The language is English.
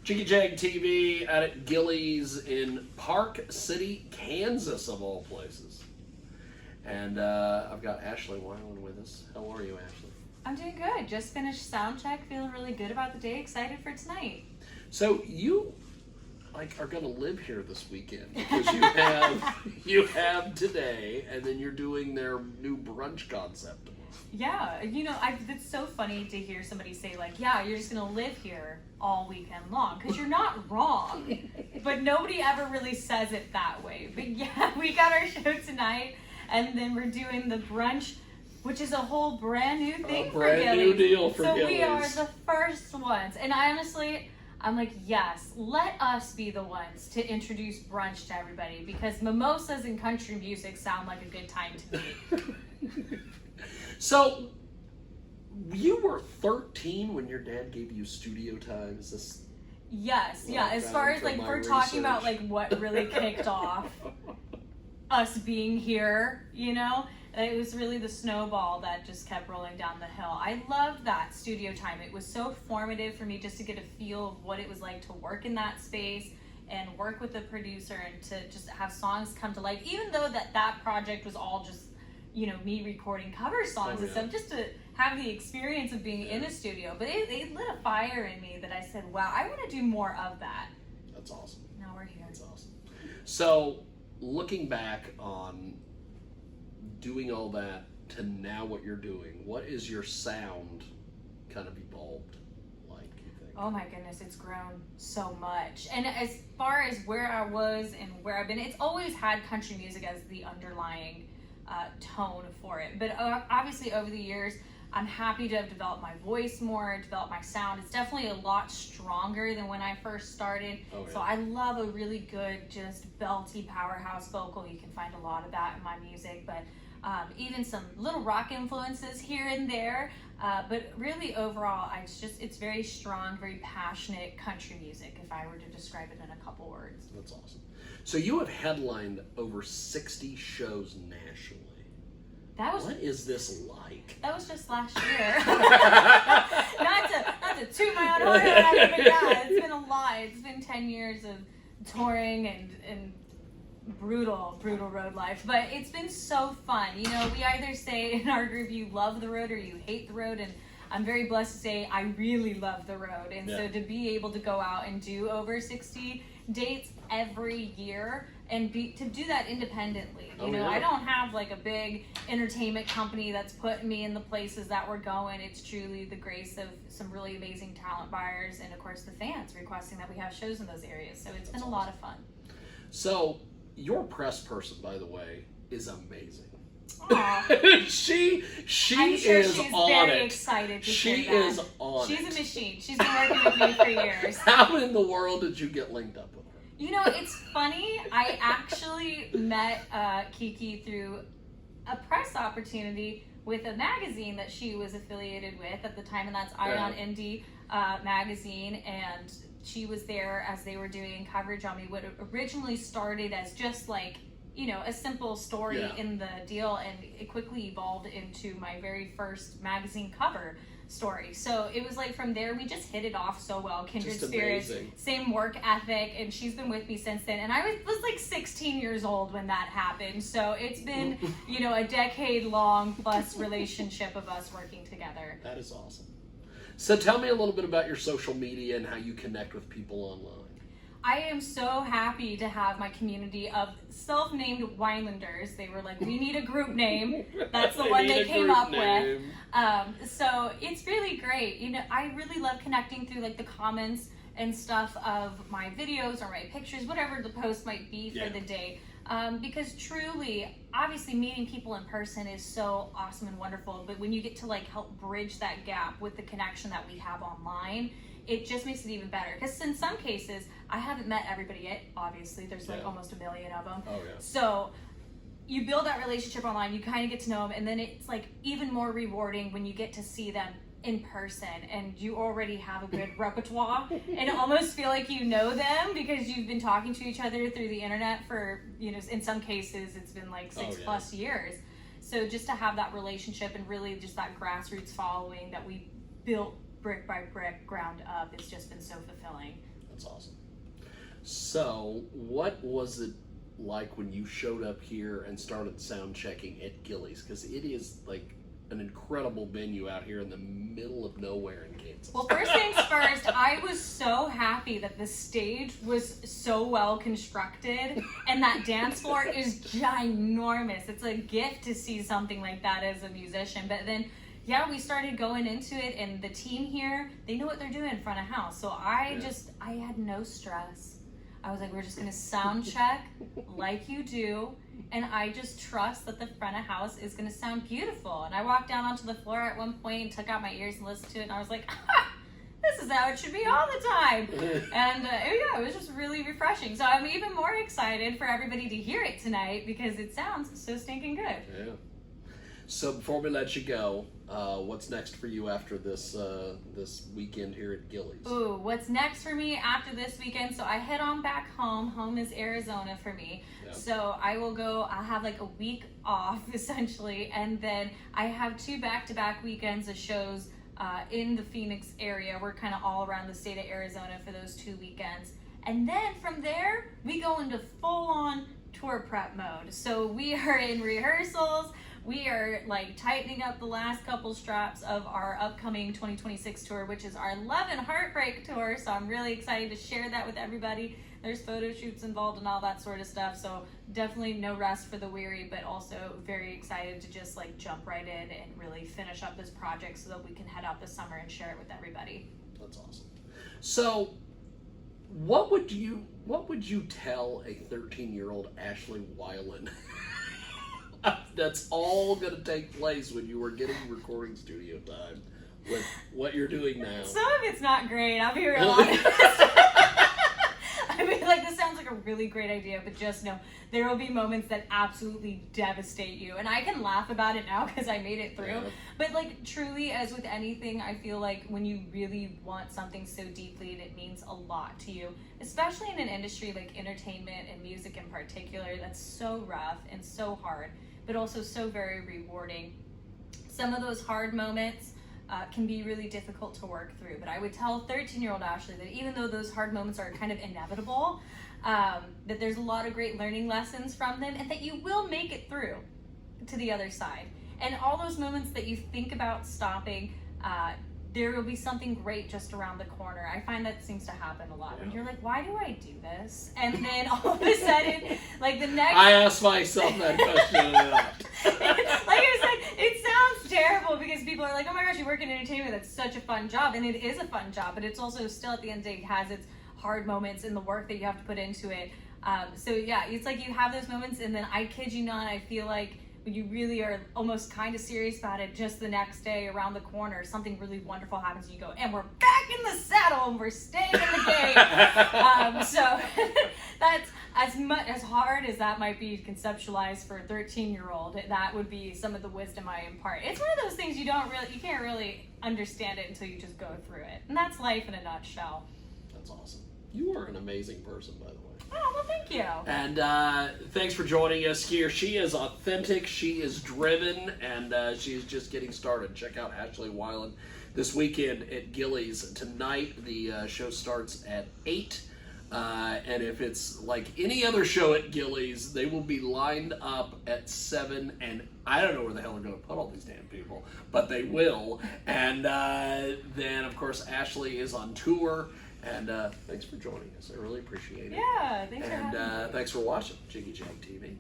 Jiggy Jag TV out at Gilley's in Park City, Kansas, of all places. And I've got Ashley Wineland with us. How are you, Ashley? I'm doing good. Just finished sound check. Feeling really good about the day. Excited for tonight. So you are going to live here this weekend because you have today, and then you're doing their new brunch concept tomorrow. Yeah, it's so funny to hear somebody say yeah, you're just gonna live here all weekend long, because you're not wrong. But nobody ever really says it that way. But yeah, we got our show tonight, and then we're doing the brunch, which is a whole brand new thing for Gilley. Brand new deal for Gilley's. So we are the first ones, and I'm like, yes, let us be the ones to introduce brunch to everybody, because mimosas and country music sound like a good time to me. So, you were 13 when your dad gave you studio time. Is this? Yes, yeah. As far as we're talking about what really kicked off us being here, it was really the snowball that just kept rolling down the hill. I loved that studio time. It was so formative for me just to get a feel of what it was like to work in that space and work with the producer and to just have songs come to life, even though that project was all just me recording cover songs and stuff, just to have the experience of being in a studio. But it lit a fire in me that I said, wow, I want to do more of that. That's awesome. Now we're here. That's awesome. So, looking back on doing all that to now what you're doing, what is your sound kind of evolved like, you think? Oh my goodness, it's grown so much. And as far as where I was and where I've been, it's always had country music as the underlying tone for it. But obviously over the years, I'm happy to have developed my voice more, developed my sound. It's definitely a lot stronger than when I first started. Oh, yeah. So I love a really good, just belty powerhouse vocal. You can find a lot of that in my music, but even some little rock influences here and there. But really overall, it's very strong, very passionate country music, if I were to describe it in a couple words. That's awesome. So you have headlined over 60 shows nationally. What is this like? That was just last year. not to toot my own horn, but yeah, it's been a lot. It's been 10 years of touring and brutal road life, but it's been so fun. We either say in our group you love the road or you hate the road, and I'm very blessed to say I really love the road. And so to be able to go out and do over 60 dates every year and to do that independently. I don't have a big entertainment company that's putting me in the places that we're going. It's truly the grace of some really amazing talent buyers and of course the fans requesting that we have shows in those areas. So it's been a lot of fun. So your press person, by the way, is amazing. she I'm sure is she's on very it. excited to she hear that. Is on She's it. a machine. She's been working with me for years. How in the world did you get linked up with her? It's funny. I actually met Kiki through a press opportunity with a magazine that she was affiliated with at the time, and that's Ion Indie magazine, and she was there as they were doing coverage on me. What originally started as just a simple story in the deal, and it quickly evolved into my very first magazine cover story. So it was from there, we just hit it off so well. Kindred spirits, same work ethic, and she's been with me since then. And I was 16 years old when that happened. So it's been, a decade-long plus relationship of us working together. That is awesome. So tell me a little bit about your social media and how you connect with people online. I am so happy to have my community of self-named Winelanders. They were like, we need a group name. That's the one they came up with. So it's really great. I really love connecting through the comments and stuff of my videos or my pictures, whatever the post might be for the day. Because truly, obviously meeting people in person is so awesome and wonderful. But when you get to help bridge that gap with the connection that we have online, it just makes it even better. Because in some cases, I haven't met everybody yet. Obviously, there's almost 1 million of them. Oh, yeah. So you build that relationship online, you kind of get to know them, and then it's even more rewarding when you get to see them in person and you already have a good repertoire and almost feel like you know them because you've been talking to each other through the internet for, in some cases it's been 6+ years. So just to have that relationship and really just that grassroots following that we built brick by brick, ground up, it's just been so fulfilling. That's awesome. So, what was it like when you showed up here and started sound checking at Gilley's? Because it is like an incredible venue out here in the middle of nowhere in Kansas. Well, first things first, I was so happy that the stage was so well constructed and that dance floor is ginormous. It's a gift to see something like that as a musician. But then, yeah, we started going into it, and the team here, they know what they're doing in front of house. So I had no stress. I was like, we're just going to sound check like you do. And I just trust that the front of house is going to sound beautiful. And I walked down onto the floor at one point and took out my ears and listened to it. And I was like, this is how it should be all the time. And yeah, it was just really refreshing. So I'm even more excited for everybody to hear it tonight because it sounds so stinking good. Yeah. So before we let you go, what's next for you after this this weekend here at Gilley's? Ooh, what's next for me after this weekend? So I head on back home. Home is Arizona for me. Yeah. So I'll have like a week off essentially, and then I have 2 back-to-back weekends of shows in the Phoenix area. We're kind of all around the state of Arizona for those 2 weekends. And then from there, we go into full-on tour prep mode. So we are in rehearsals. We are like tightening up the last couple straps of our upcoming 2026 tour, which is our Love and Heartbreak tour. So I'm really excited to share that with everybody. There's photo shoots involved and all that sort of stuff. So definitely no rest for the weary, but also very excited to just like jump right in and really finish up this project so that we can head out this summer and share it with everybody. That's awesome. So what would you tell a 13-year-old Ashley Wineland? That's all going to take place when you were getting recording studio time with what you're doing now. Some of it's not great, I'll be real honest. I mean, like, this sounds like a really great idea, but just know there will be moments that absolutely devastate you. And I can laugh about it now because I made it through. Yeah. But, like, truly, as with anything, I feel like when you really want something so deeply and it means a lot to you, especially in an industry like entertainment and music in particular, that's so rough and so hard, but also so very rewarding. Some of those hard moments can be really difficult to work through, but I would tell 13-year-old Ashley that even though those hard moments are kind of inevitable, that there's a lot of great learning lessons from them and that you will make it through to the other side. And all those moments that you think about stopping, there will be something great just around the corner. I find that seems to happen a lot. When you're like, why do I do this? And then all of a sudden, like the next... I ask myself that question a lot. Like I said, it sounds terrible because people are like, oh my gosh, you work in entertainment, that's such a fun job. And it is a fun job, but it's also still at the end of the day, it has its hard moments in the work that you have to put into it. So yeah, it's like you have those moments, and then I kid you not, I feel like when you really are almost kind of serious about it, just the next day around the corner, something really wonderful happens and you go, and we're back in the saddle and we're staying in the game. So that's as hard as that might be conceptualized for a 13-year-old, that would be some of the wisdom I impart. It's one of those things you can't really understand it until you just go through it. And that's life in a nutshell. That's awesome. You are an amazing person, by the way. Oh, well, thank you. And thanks for joining us here. She is authentic, she is driven, and she is just getting started. Check out Ashley Wineland this weekend at Gilley's. Tonight, the show starts at 8. And if it's like any other show at Gilley's, they will be lined up at 7. And I don't know where the hell they're going to put all these damn people, but they will. And then, of course, Ashley is on tour. And thanks for joining us. I really appreciate it. Yeah, thanks for having me. And thanks for watching Jiggy Jag TV.